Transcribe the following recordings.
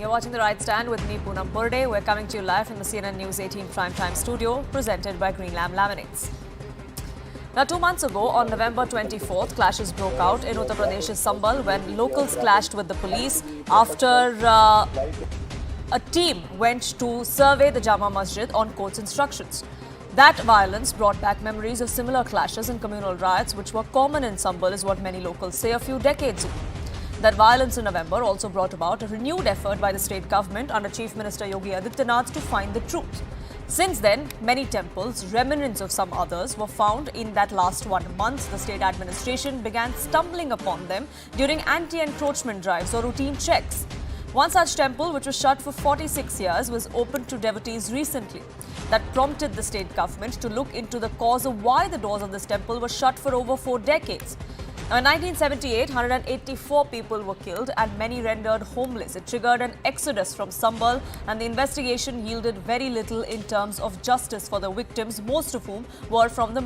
You're watching The Right Stand with me, Poonam Burde. We're coming to you live from the CNN News 18 Primetime Studio, presented by Green Lamb Laminates. Now, 2 months ago, on November 24th, clashes broke out in Uttar Pradesh's Sambhal when locals clashed with the police after a team went to survey the Jama Masjid on court's instructions. That violence brought back memories of similar clashes and communal riots, which were common in Sambhal, is what many locals say a few decades ago. That violence in November also brought about a renewed effort by the state government under Chief Minister Yogi Adityanath to find the truth. Since then, many temples, remnants of some others, were found in that last 1 month. The state administration began stumbling upon them during anti-encroachment drives or routine checks. One such temple, which was shut for 46 years, was opened to devotees recently. That prompted the state government to look into the cause of why the doors of this temple were shut for over 4 decades. Now, in 1978, 184 people were killed and many rendered homeless. It triggered an exodus from Sambhal, and the investigation yielded very little in terms of justice for the victims, most of whom were from the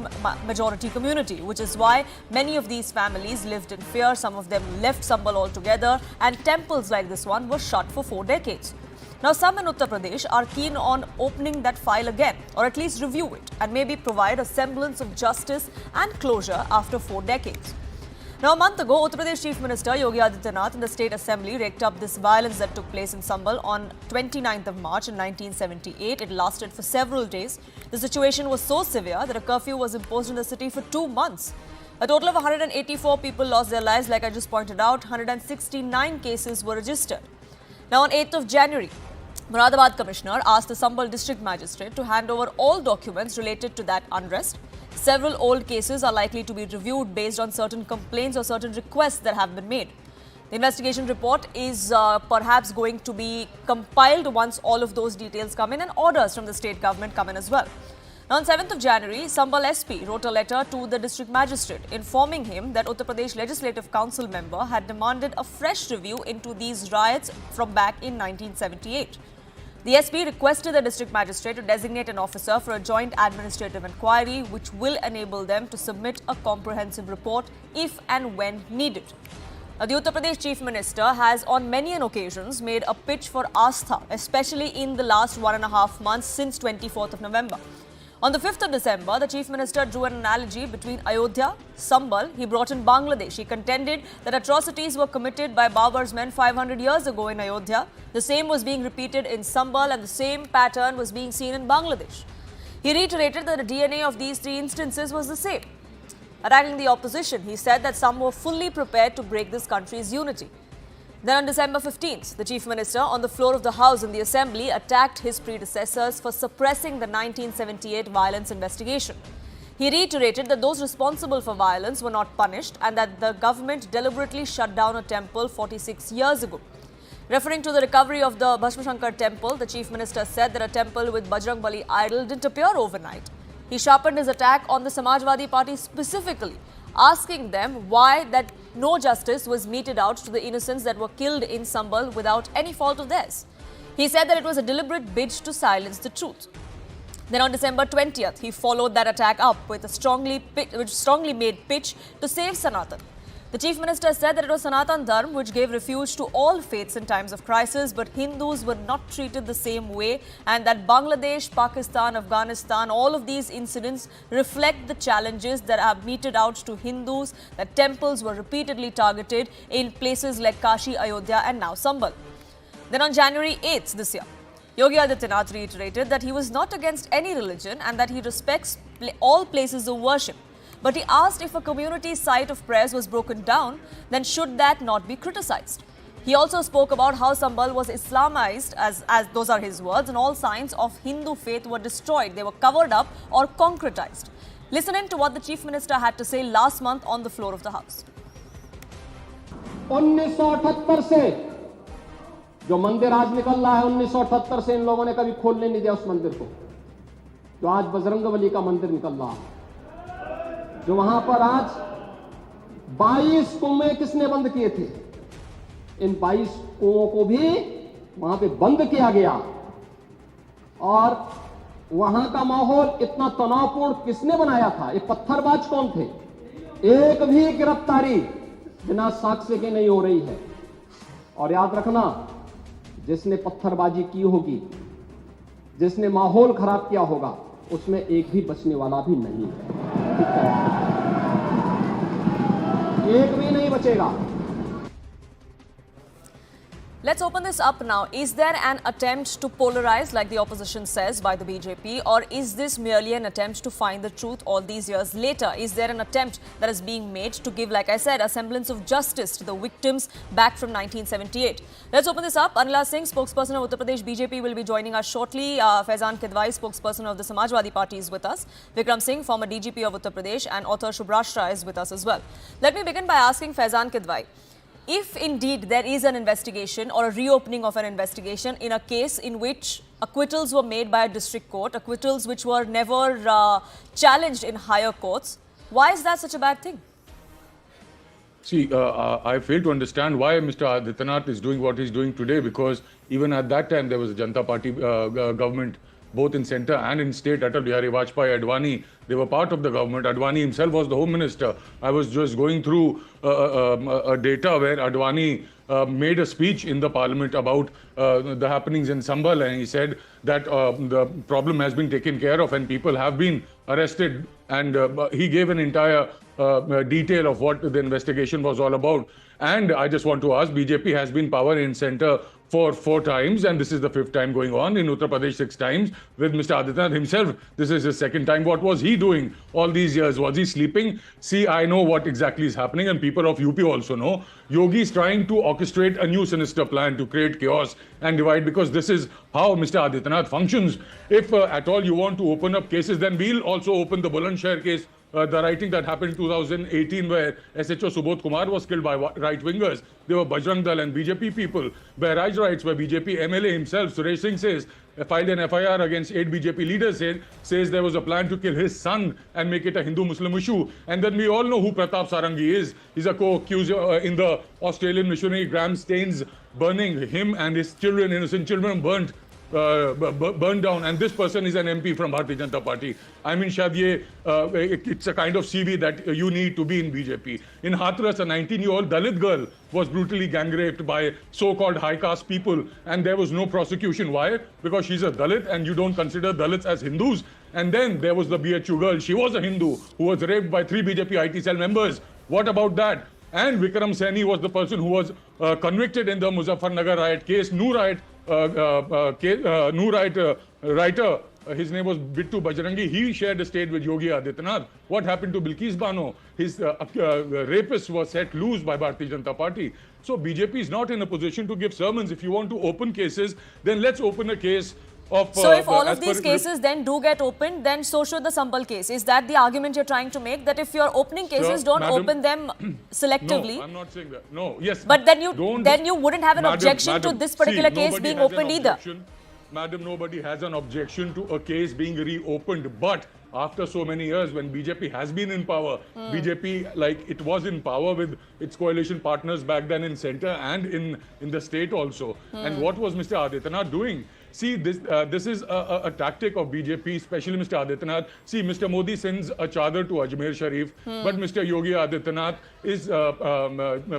majority community, which is why many of these families lived in fear. Some of them left Sambhal altogether, and temples like this one were shut for 4 decades. Now, some in Uttar Pradesh are keen on opening that file again, or at least review it, and maybe provide a semblance of justice and closure after 4 decades. Now, a month ago, Uttar Pradesh Chief Minister Yogi Adityanath in the State Assembly raked up this violence that took place in Sambhal on 29th of March in 1978. It lasted for several days. The situation was so severe that a curfew was imposed in the city for 2 months. A total of 184 people lost their lives, like I just pointed out. 169 cases were registered. Now, on 8th of January, Moradabad Commissioner asked the Sambhal District Magistrate to hand over all documents related to that unrest. Several old cases are likely to be reviewed based on certain complaints or certain requests that have been made. The investigation report is perhaps going to be compiled once all of those details come in and orders from the state government come in as well. Now, on 7th of January, Sambhal SP wrote a letter to the district magistrate informing him that Uttar Pradesh Legislative Council member had demanded a fresh review into these riots from back in 1978. The SP requested the district magistrate to designate an officer for a joint administrative inquiry, which will enable them to submit a comprehensive report if and when needed. Now, the Uttar Pradesh Chief Minister has on many occasions made a pitch for Astha, especially in the last 1.5 months since 24th of November. On the 5th of December, the Chief Minister drew an analogy between Ayodhya, Sambhal. He brought in Bangladesh. He contended that atrocities were committed by Babur's men 500 years ago in Ayodhya. The same was being repeated in Sambhal, and the same pattern was being seen in Bangladesh. He reiterated that the DNA of these 3 instances was the same. Attacking the opposition, he said that some were fully prepared to break this country's unity. Then on December 15th, the Chief Minister on the floor of the House in the Assembly attacked his predecessors for suppressing the 1978 violence investigation. He reiterated that those responsible for violence were not punished and that the government deliberately shut down a temple 46 years ago. Referring to the recovery of the Bhasma Shankar temple, the Chief Minister said that a temple with Bajrang Bali idol didn't appear overnight. He sharpened his attack on the Samajwadi Party specifically, asking them why that no justice was meted out to the innocents that were killed in Sambhal without any fault of theirs. He said that it was a deliberate bid to silence the truth. Then on December 20th, he followed that attack up with a strongly made pitch to save Sanatan. The Chief Minister said that it was Sanatan Dharma which gave refuge to all faiths in times of crisis, but Hindus were not treated the same way, and that Bangladesh, Pakistan, Afghanistan, all of these incidents reflect the challenges that are meted out to Hindus, that temples were repeatedly targeted in places like Kashi, Ayodhya and now Sambhal. Then on January 8th this year, Yogi Adityanath reiterated that he was not against any religion and that he respects all places of worship. But he asked if a community site of prayers was broken down, then should that not be criticized? He also spoke about how Sambhal was Islamized, as those are his words, and all signs of Hindu faith were destroyed. They were covered up or concretized. Listen in to what the Chief Minister had to say last month on the floor of the House. 1978 से जो मंदिर आज निकल रहा है, 1978 से इन लोगों ने कभी खोलने नहीं दिया उस मंदिर को, जो आज बजरंगबली का मंदिर निकल रहा है, जो वहां पर आज 22 कुएं किसने बंद किए थे? इन 22 कुओं को भी वहां पे बंद किया गया, और वहां का माहौल इतना तनावपूर्ण किसने बनाया था? ये पत्थरबाज कौन थे? एक भी गिरफ्तारी बिना साक्ष्य के नहीं हो रही है। और याद रखना, जिसने पत्थरबाजी की होगी, जिसने माहौल खराब किया होगा, उसमें एक भी बचने वाला भी नहीं है। एक भी नहीं बचेगा। Let's open this up now. Is there an attempt to polarize, like the opposition says, by the BJP, or is this merely an attempt to find the truth all these years later? Is there an attempt that is being made to give, like I said, a semblance of justice to the victims back from 1978? Let's open this up. Anila Singh, spokesperson of Uttar Pradesh BJP, will be joining us shortly. Faizan Kidwai, spokesperson of the Samajwadi Party, is with us. Vikram Singh, former DGP of Uttar Pradesh, and author Shubhrashtra is with us as well. Let me begin by asking Faizan Kidwai, if indeed there is an investigation or a reopening of an investigation in a case in which acquittals were made by a district court, acquittals which were never challenged in higher courts, why is that such a bad thing? See, I fail to understand why Mr. Adityanath is doing what he's doing today, because even at that time there was a Janata Party government, both in centre and in state. Atal Bihari Vajpayee, Advani, they were part of the government. Advani himself was the Home Minister. I was just going through data where Advani made a speech in the parliament about the happenings in Sambhal, and he said that the problem has been taken care of and people have been arrested, and he gave an entire detail of what the investigation was all about. And I just want to ask, BJP has been power in centre for 4 times, and this is the 5th time going on. In Uttar Pradesh 6 times with Mr. Adityanath himself. This is his 2nd time. What was he doing all these years? Was he sleeping? See, I know what exactly is happening, and people of UP also know. Yogi is trying to orchestrate a new sinister plan to create chaos and divide, because this is how Mr. Adityanath functions. If at all you want to open up cases, then we'll also open the Bulandshahr case. The writing that happened in 2018 where SHO Subodh Kumar was killed by right-wingers. They were Bajrang Dal and BJP people. Bahraj riots where BJP MLA himself, Suresh Singh, says, filed an FIR against 8 BJP leaders, says there was a plan to kill his son and make it a Hindu-Muslim issue. And then we all know who Pratap Sarangi is. He's a co-accused in the Australian missionary Graham Staines burning. Him and his children, innocent children, burned down, and this person is an MP from Bharatiya Janata Party. I mean, Shad, it's a kind of CV that you need to be in BJP. In Hathras, a 19-year-old Dalit girl was brutally gang raped by so-called high caste people, and there was no prosecution. Why? Because she's a Dalit and you don't consider Dalits as Hindus. And then there was the BHU girl. She was a Hindu who was raped by 3 BJP IT cell members. What about that? And Vikram Saini was the person who was convicted in the Muzaffarnagar riot case. Writer, his name was Bittu Bajrangi. He shared a stage with Yogi Adityanath. What happened to Bilkis Bano? His rapist was set loose by Bharatiya Janata Party. So BJP is not in a position to give sermons. If you want to open cases, then let's open a case of... So if all of these cases then do get opened, then so should the Sambhal case. Is that the argument you're trying to make? That if you're opening cases, don't open them selectively? No, I'm not saying that. No, yes. But then you wouldn't have an objection to this particular case being opened either. Madam, nobody has an objection to a case being reopened. But after so many years, when BJP has been in power, BJP, like it was in power with its coalition partners back then in centre and in the state also. And what was Mr. Adityanath doing? See, this is a tactic of BJP, especially Mr. Adityanath. See, Mr. Modi sends a chadar to Ajmer Sharif, but Mr. Yogi Adityanath is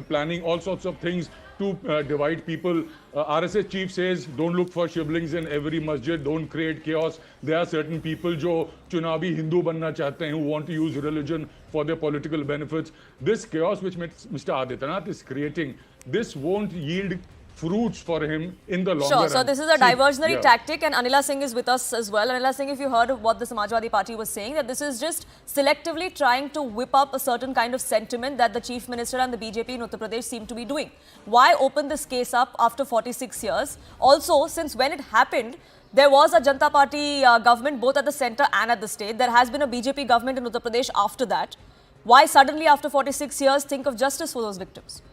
planning all sorts of things to divide people. RSS chief says, don't look for siblings in every masjid, don't create chaos. There are certain people who chunavi Hindu banna chahte hain, who want to use religion for their political benefits. This chaos which Mr. Adityanath is creating, this won't yield fruits for him in the longer run. So this is a diversionary tactic, and Anila Singh is with us as well. Anila Singh, if you heard of what the Samajwadi Party was saying, that this is just selectively trying to whip up a certain kind of sentiment that the Chief Minister and the BJP in Uttar Pradesh seem to be doing. Why open this case up after 46 years? Also, since when it happened, there was a Janata Party government both at the centre and at the state. There has been a BJP government in Uttar Pradesh after that. Why suddenly after 46 years think of justice for those victims?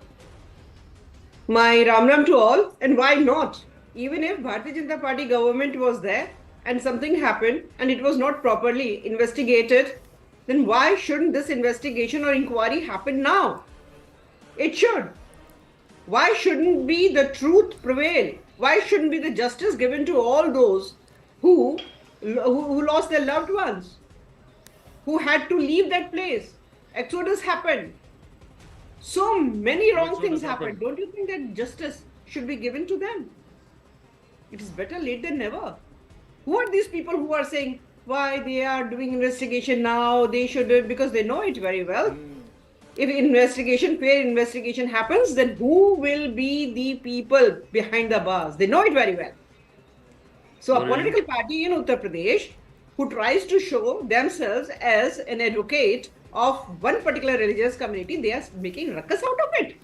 My Ram to all, and why not? Even if Bharatiya Janata Party government was there and something happened and it was not properly investigated, then why shouldn't this investigation or inquiry happen now? It should. Why shouldn't be the truth prevail? Why shouldn't be the justice given to all those who lost their loved ones, who had to leave that place? Exodus happened. So many wrong things happened. Don't you think that justice should be given to them? It is better late than never. Who are these people who are saying why they are doing investigation now? They should do it because they know it very well. If fair investigation happens, then who will be the people behind the bars? They know it very well. So a political party in Uttar Pradesh who tries to show themselves as an advocate of one particular religious community, they are making ruckus out of it.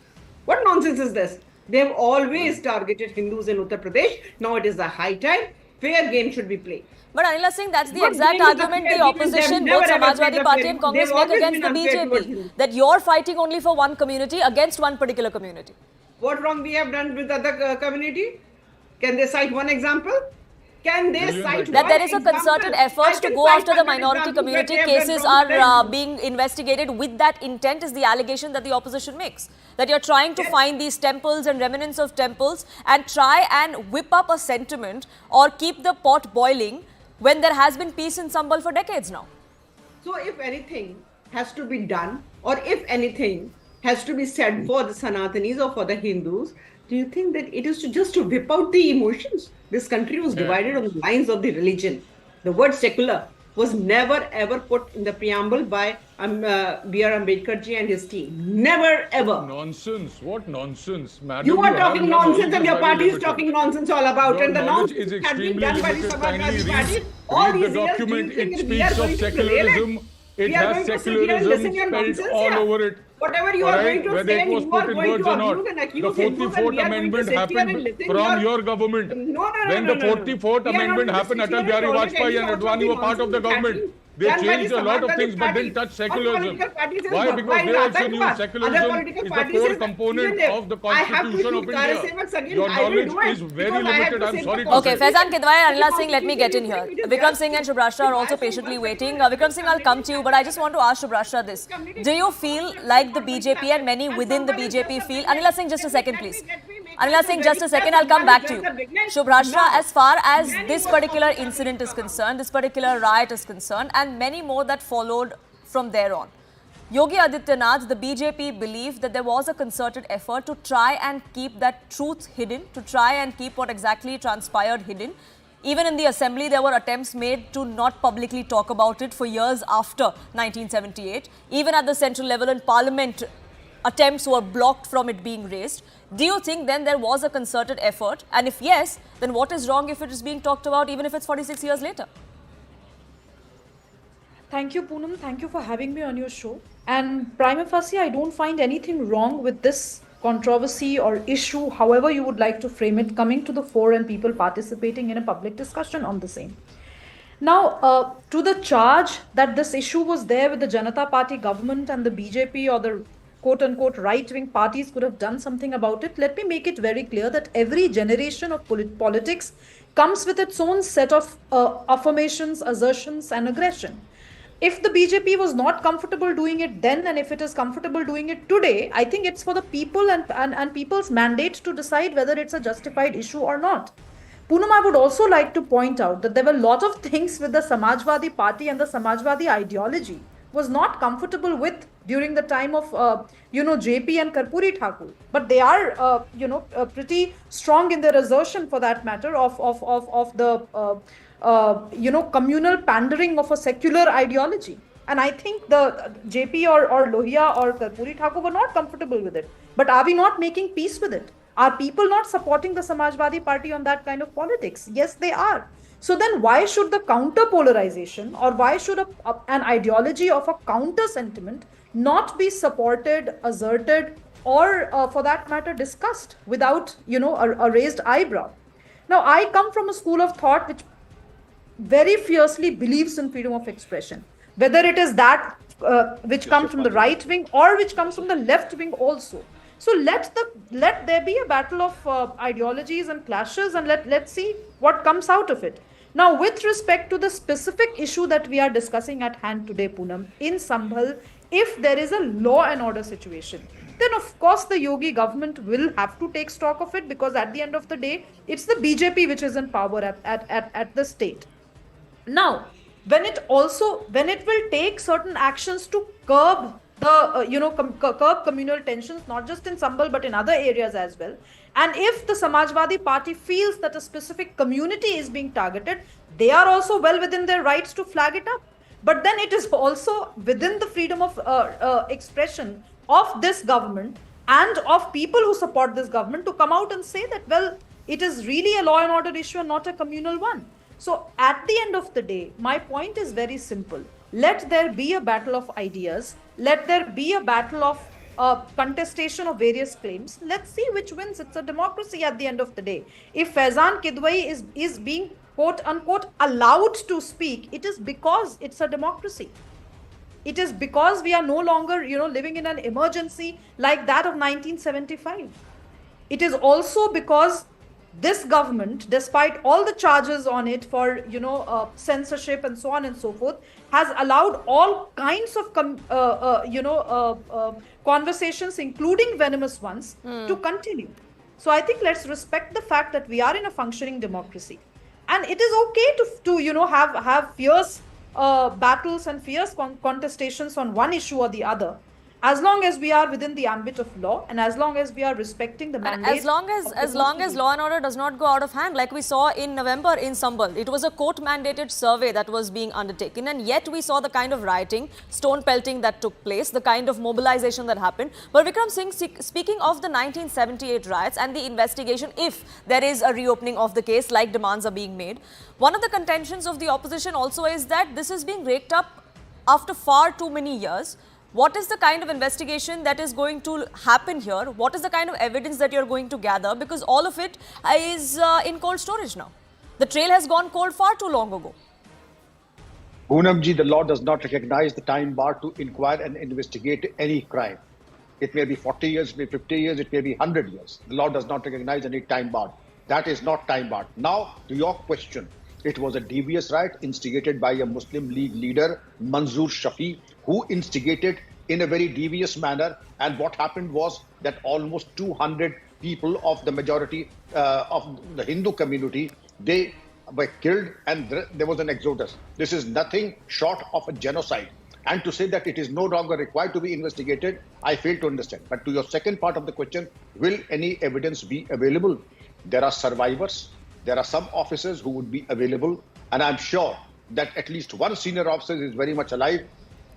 What nonsense is this? They have always targeted Hindus in Uttar Pradesh. Now it is the high time. Fair game should be played. But Anila Singh, that's the What exact game is the argument fair the game? opposition, They've never both ever Samajwadi played the Party fair and game. Congress They've make always against the been unfair towards BJP. Hindus. That you're fighting only for one community against one particular community. What wrong we have done with other community? Can they cite one example? Can they cite That one there is a example? concerted I effort to can go cite after the 100 minority examples community. that they have done Cases wrong are then. being investigated with that intent is the allegation that the opposition makes. That you're trying to find these temples and remnants of temples and try and whip up a sentiment or keep the pot boiling when there has been peace in Sambhal for decades now. So if anything has to be done, or if anything has to be said for the Sanatanis or for the Hindus, do you think that it is just to whip out the emotions? This country was divided on the lines of the religion. The word secular was never ever put in the preamble by B.R. Ambedkar ji and his team. Never ever. Nonsense. What nonsense, madam? You are have talking your nonsense knowledge and your very party is limited. talking nonsense all about Your it. And the knowledge nonsense is has been extremely done by the limited. Samajwadi Kindly Party. All read these the years, document. do you It think we are speaks of going to prevail secularism. It we are has going to sit here and listen to your secularism spelled nonsense all here. over it. Whatever you are Alright, going to whether say, it and was you put are in going words to or not. abuse and The accuse Hindus, and 44th we are going to Amendment sit here happened and listen from your... your government. No. When the 44th Amendment happened, Atal Bihari Vajpayee and Advani were part of the government. They changed a lot of things but didn't touch secularism. Why? Because they also knew secularism is the core component of the Constitution of India. Your knowledge is very limited, I'm sorry to Okay, say. Faizan Kidwai and Anila Singh, let me get in here. Vikram Singh and Shubhrashtra are also patiently waiting. Vikram Singh, I'll come to you, but I just want to ask Shubhrashtra this. Do you feel like the BJP and many within the BJP feel... Anila Singh, just a second, please. Anila Singh, just a second, I'll come back to you. Shubhrashtra, as far as this particular incident is concerned, this particular riot is concerned, and many more that followed from there on, Yogi Adityanath, the BJP believed that there was a concerted effort to try and keep that truth hidden, to try and keep what exactly transpired hidden. Even in the assembly, there were attempts made to not publicly talk about it for years after 1978. Even at the central level in parliament, attempts were blocked from it being raised. Do you think then there was a concerted effort? And if yes, then what is wrong if it is being talked about even if it's 46 years later? Thank you, Poonam. Thank you for having me on your show. And prima facie, I don't find anything wrong with this controversy or issue, however you would like to frame it, coming to the fore and people participating in a public discussion on the same. Now, to the charge that this issue was there with the Janata Party government and the BJP or the quote-unquote right-wing parties could have done something about it, let me make it very clear that every generation of politics comes with its own set of affirmations, assertions and aggression. If the BJP was not comfortable doing it then, and if it is comfortable doing it today, I think it's for the people and people's mandate to decide whether it's a justified issue or not. Poonam, I would also like to point out that there were a lot of things with the Samajwadi Party and the Samajwadi ideology was not comfortable with during the time of, JP and Karpuri Thakur. But they are, pretty strong in their assertion for that matter of the communal pandering of a secular ideology. And I think the JP or Lohia or Karpuri Thakur were not comfortable with it. But are we not making peace with it? Are people not supporting the Samajwadi Party on that kind of politics? Yes, they are. So then why should the counter polarization or why should an ideology of a counter sentiment not be supported, asserted, or for that matter discussed without, a raised eyebrow? Now, I come from a school of thought which very fiercely believes in freedom of expression, whether it is that which comes from the right wing or which comes from the left wing also. So let there be a battle of ideologies and clashes, and let's see what comes out of it. Now, with respect to the specific issue that we are discussing at hand today, Poonam, in Sambhal, if there is a law and order situation, then of course the Yogi government will have to take stock of it, because at the end of the day, it's the BJP which is in power at the state. Now, when it will take certain actions to curb curb communal tensions, not just in Sambhal but in other areas as well. And if the Samajwadi Party feels that a specific community is being targeted, they are also well within their rights to flag it up. But then it is also within the freedom of expression of this government and of people who support this government to come out and say that, well, it is really a law and order issue and not a communal one. So at the end of the day, my point is very simple. Let there be a battle of ideas. Let there be a battle of contestation of various claims. Let's see which wins. It's a democracy at the end of the day. If Faizan Kidwai is being quote unquote allowed to speak, it is because it's a democracy. It is because we are no longer, living in an emergency like that of 1975. It is also because this government, despite all the charges on it for, censorship and so on and so forth, has allowed all kinds of, conversations, including venomous ones, to continue. So I think let's respect the fact that we are in a functioning democracy. And it is okay to have fierce battles and fierce contestations on one issue or the other, as long as we are within the ambit of law and as long as we are respecting the mandate. And as long as law and order does not go out of hand, like we saw in November in Sambhal, it was a court-mandated survey that was being undertaken, and yet we saw the kind of rioting, stone pelting that took place, the kind of mobilization that happened. But Vikram Singh, speaking of the 1978 riots and the investigation, if there is a reopening of the case, like demands are being made, one of the contentions of the opposition also is that this is being raked up after far too many years. What is the kind of investigation that is going to happen here? What is the kind of evidence that you're going to gather? Because all of it is in cold storage now. The trail has gone cold far too long ago. Poonamji, the law does not recognize the time bar to inquire and investigate any crime. It may be 40 years, it may be 50 years, it may be 100 years. The law does not recognize any time bar. That is not time bar. Now, to your question, it was a devious riot instigated by a Muslim League leader, Manzoor Shafi, who instigated in a very devious manner. And what happened was that almost 200 people of the majority of the Hindu community, they were killed, and there was an exodus. This is nothing short of a genocide. And to say that it is no longer required to be investigated, I fail to understand. But to your second part of the question, will any evidence be available? There are survivors. There are some officers who would be available. And I'm sure that at least one senior officer is very much alive,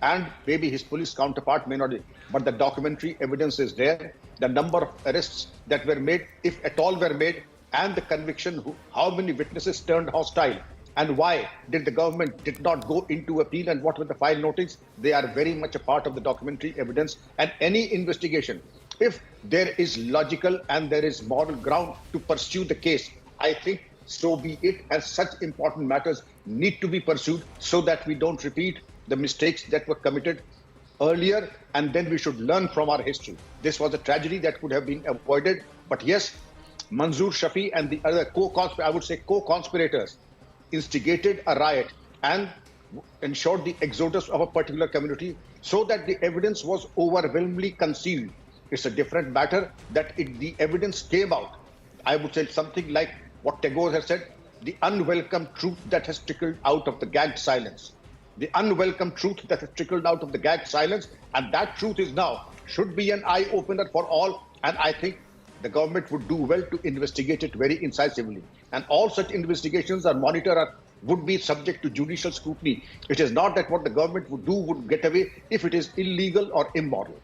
and maybe his police counterpart may not be. But the documentary evidence is there. The number of arrests that were made, if at all were made, and the conviction, how many witnesses turned hostile, and why did the government did not go into appeal, and what were the file notings, they are very much a part of the documentary evidence. And any investigation, if there is logical and there is moral ground to pursue the case, I think so be it, and such important matters need to be pursued so that we don't repeat the mistakes that were committed earlier, and then we should learn from our history. This was a tragedy that could have been avoided. But yes, Manzoor Shafi and the other co-conspirators instigated a riot and ensured the exodus of a particular community so that the evidence was overwhelmingly concealed. It's a different matter that the evidence came out. I would say something like what Tagore has said, the unwelcome truth that has trickled out of the gagged silence. The unwelcome truth that has trickled out of the gagged silence, and that truth is now, should be an eye-opener for all, and I think the government would do well to investigate it very incisively. And all such investigations are monitored, would be subject to judicial scrutiny. It is not that what the government would do would get away if it is illegal or immoral.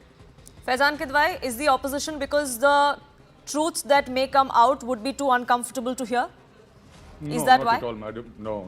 Faizan Kidwai, is the opposition because the truths that may come out would be too uncomfortable to hear? No, is that not why? at all, madam. No.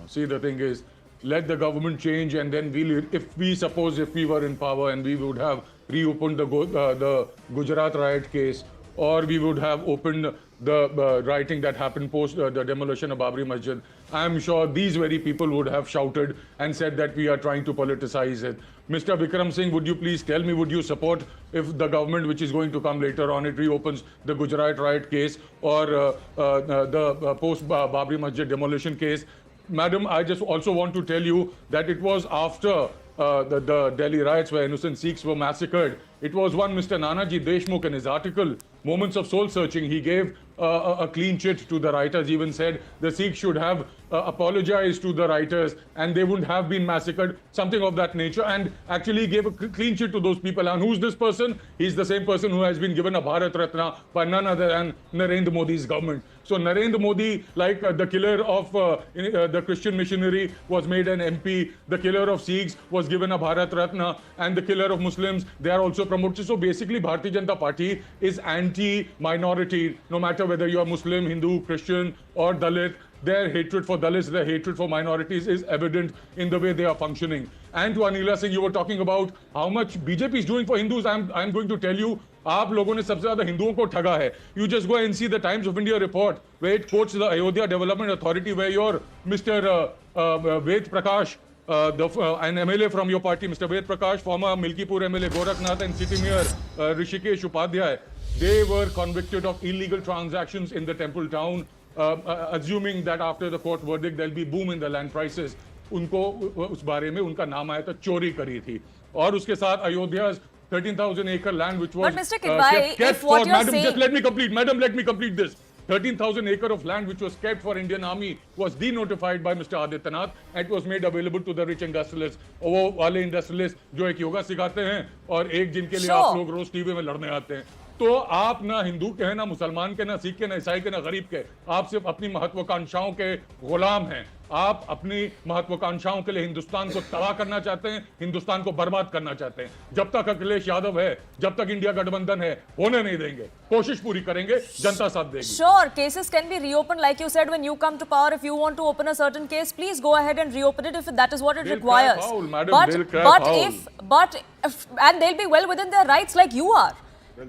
See, the thing is, let the government change, and then if we were in power and we would have reopened the Gujarat riot case, or we would have opened the rioting that happened post the demolition of Babri Masjid, I'm sure these very people would have shouted and said that we are trying to politicize it. Mr. Vikram Singh, would you please tell me, would you support if the government which is going to come later on, it reopens the Gujarat riot case or the post Babri Masjid demolition case? Madam, I just also want to tell you that it was after the Delhi riots where innocent Sikhs were massacred. It was one Mr. Nanaji Deshmukh in his article, Moments of Soul Searching, he gave a clean chit to the writers, even said the Sikhs should have apologized to the writers and they wouldn't have been massacred, something of that nature, and actually gave a clean chit to those people. And who's this person? He's the same person who has been given a Bharat Ratna by none other than Narendra Modi's government. So Narendra Modi, like the killer of the Christian missionary, was made an MP. The killer of Sikhs was given a Bharat Ratna, and the killer of Muslims, they are also promoted. So basically, Bharatiya Janata Party is anti-minority, no matter whether you are Muslim, Hindu, Christian, or Dalit. Their hatred for Dalits, their hatred for minorities is evident in the way they are functioning. And to Anila Singh, you were talking about how much BJP is doing for Hindus. I'm going to tell you, आप लोगों ने सबसे ज़्यादा हिंदुओं को ठगा है. You just go and see the Times of India report where it quotes the Ayodhya Development Authority, where your Mr. Ved Prakash, an MLA from your party, Mr. Ved Prakash, former Milkipur MLA Gorakhnath, and City Mayor Rishikesh Upadhyay, they were convicted of illegal transactions in the temple town, assuming that after the court verdict there'll be boom in the land prices. उनको उस बारे में उनका नाम आया था, चोरी करी थी. और उसके साथ Ayodhya 13,000 acre land which was But Mr. Kidwai, kept if what for, you're madam, saying... just let me complete. Madam, let me complete this. 13,000 acre of land which was kept for Indian Army was denotified by Mr. Adityanath and it was made available to the rich industrialists. वो वाले industrialists जो एक योगा सिखाते हैं और एक जिनके लिए आप लोग रोज टीवी में लड़ने आते हैं. तो आप ना हिंदू के हैं, ना मुसलमान के, ना सिख के, ना ईसाई के, ना गरीब के. आप सिर्फ अपनी महत्वाकांक्षाओं के गुलाम हैं. आप अपनी महत्वाकांक्षाओं के लिए हिंदुस्तान को तबाह करना चाहते हैं, हिंदुस्तान को बर्बाद करना चाहते हैं. जब तक अखिलेश यादव है, जब तक इंडिया गठबंधन है, होने नहीं देंगे. कोशिश पूरी करेंगे, जनता साथ देगी. Sure, cases can be reopened, like you said, when you come to power. If you want to open a certain case, please go ahead and reopen it if that is what it requires. Foul, madam, and they'll be well within their rights, like you are.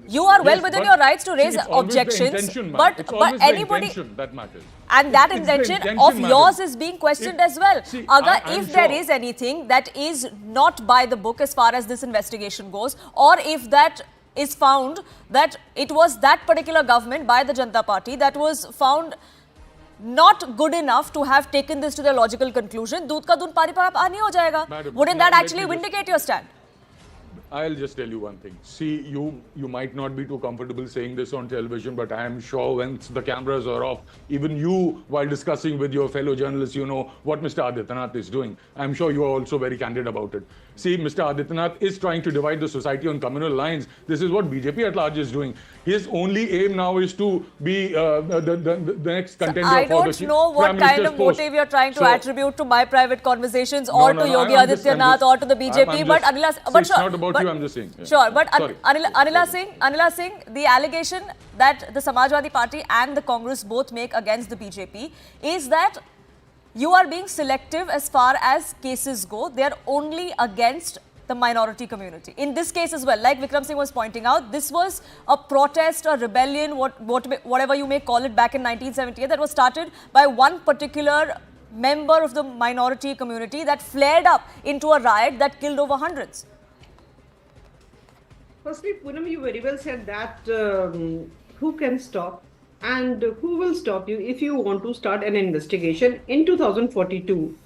You are well within your rights to raise objections, but anybody that matters. And that intention of yours is being questioned as well. If there is anything that is not by the book as far as this investigation goes, or if that is found that it was that particular government by the Janata Party that was found not good enough to have taken this to the logical conclusion, दूध का दूध पानी पर पानी हो जाएगा. Wouldn't that actually vindicate your stand? I'll just tell you one thing. See, you might not be too comfortable saying this on television, but I am sure once the cameras are off, even you, while discussing with your fellow journalists, you know what Mr. Adityanath is doing. I'm sure you are also very candid about it. See, Mr. Adityanath is trying to divide the society on communal lines. This is what BJP at large is doing. His only aim now is to be the next contender I for the don't know what kind of motive you're trying to attribute to my private conversations or to Yogi Adityanath or to the BJP, but Anila, but it's not about you, I'm just saying. Yeah. Sure, but Anila Singh, the allegation that the Samajwadi Party and the Congress both make against the BJP is that you are being selective as far as cases go. They are only against the minority community. In this case as well, like Vikram Singh was pointing out, this was a protest, a rebellion, whatever you may call it, back in 1978 that was started by one particular member of the minority community that flared up into a riot that killed over hundreds. Firstly, Poonam, you very well said that who can stop and who will stop you if you want to start an investigation in 2042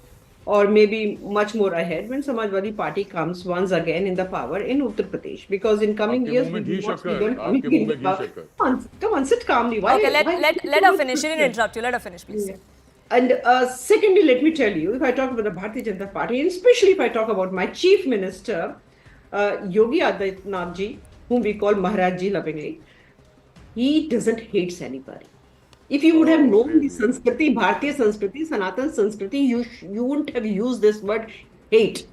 or maybe much more ahead when Samajwadi Party comes once again in the power in Uttar Pradesh. Because in coming years, come on, sit calmly. Okay, let her finish. She didn't interrupt you. Let her finish, please. Yeah. And secondly, let me tell you, if I talk about the Bharatiya Janata Party, and especially if I talk about my Chief Minister, Yogi Adityanath ji, whom we call Maharaj ji lovingly, he doesn't hate anybody. If you would have known the Sanskriti, Bharatiya Sanskriti, Sanatan Sanskriti, you wouldn't have used this word hate.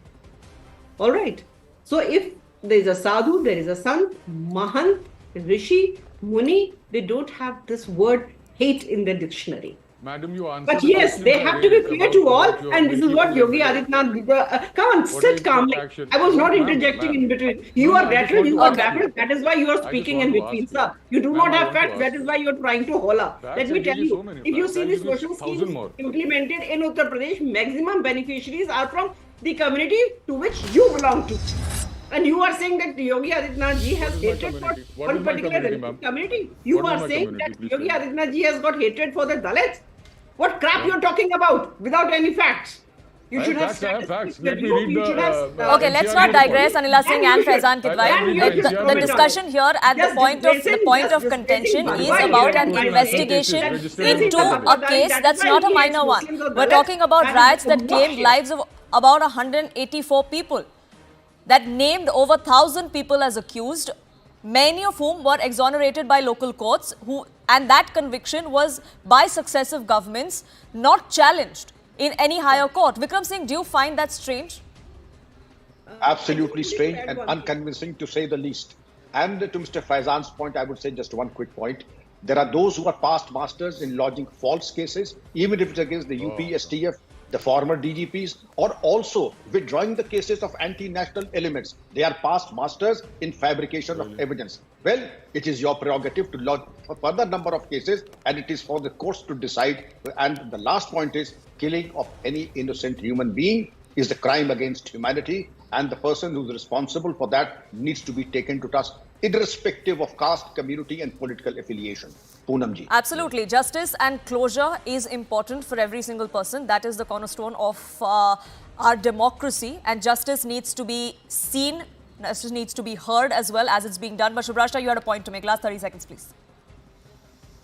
All right. So if there is a sadhu, there is a sant, mahant, rishi, muni, they don't have this word hate in their dictionary. Madam, you answered. But yes, they have to be clear to all, and this is what Yogi Adityanath did. Come on, sit calmly. I was not interjecting in between. You are rattled, you are baffled. That is why you are speaking in between, sir. You do not have facts. That is why you are trying to holler. Let me tell you, if you see the social schemes implemented in Uttar Pradesh, maximum beneficiaries are from the community to which you belong to. And you are saying that Yogi Adityanath ji has hatred for one particular community. You are saying that Yogi Adityanath ji has got hatred for the Dalits. What crap you're talking about without any facts? You I should have have facts, I have statistics facts. with Let me you. read You should the, have, Okay, let's NCR not report. digress. Anila Singh and Faizan Kidwai. I'll read the NCR The report. discussion here at the Just point of disgracing contention Bhagwan. is Why about you an are trying to investigation say that registered in into Uttar a Pradesh. case That is that's why not a he hates minor one. Muslims or We're Dalits. talking about That is riots that claimed obnoxious. lives of about 184 people, that named over 1,000 people as accused, many of whom were exonerated by local courts, and that conviction was by successive governments, not challenged in any higher court. Vikram Singh, do you find that strange? Absolutely strange and unconvincing, to say the least. And to Mr. Faizan's point, I would say just one quick point. There are those who are past masters in lodging false cases, even if it's against the UP, STF, the former DGPs, or also withdrawing the cases of anti-national elements. They are past masters in fabrication of evidence. Well, it is your prerogative to lodge a further number of cases, and it is for the courts to decide. And the last point is, killing of any innocent human being is a crime against humanity, and the person who's responsible for that needs to be taken to task, irrespective of caste, community, and political affiliation. Poonamji. Absolutely. Justice and closure is important for every single person. That is the cornerstone of our democracy, and justice needs to be seen, justice needs to be heard as well as it's being done. But Shubrashta, you had a point to make. Last 30 seconds, please.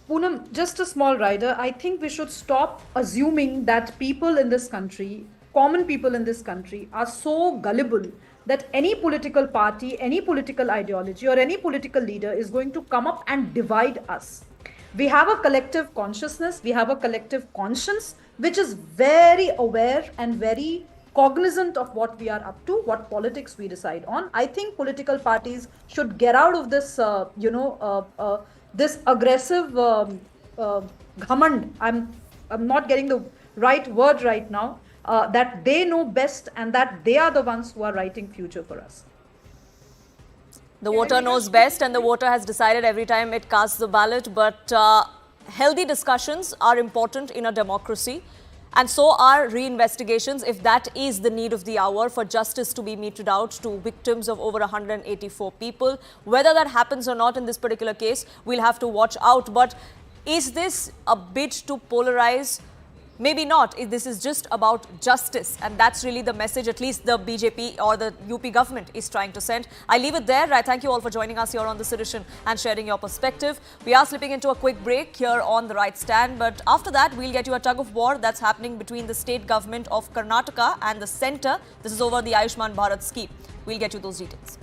Poonam, just a small rider. I think we should stop assuming that people in this country, common people in this country, are so gullible that any political party, any political ideology, or any political leader is going to come up and divide us. We have a collective consciousness, we have a collective conscience, which is very aware and very cognizant of what we are up to, what politics we decide on. I think political parties should get out of this, this aggressive ghamand. I'm not getting the right word right now. That they know best and that they are the ones who are writing future for us. The voter knows best, and the voter has decided every time it casts the ballot. But healthy discussions are important in a democracy, and so are reinvestigations if that is the need of the hour for justice to be meted out to victims of over 184 people. Whether that happens or not in this particular case, we'll have to watch out. But is this a bid to polarize? Maybe not. This is just about justice, and that's really the message at least the BJP or the UP government is trying to send. I leave it there. I thank you all for joining us here on this edition and sharing your perspective. We are slipping into a quick break here on The Right Stand, but after that we'll get you a tug of war that's happening between the state government of Karnataka and the centre. This is over the Ayushman Bharat scheme. We'll get you those details.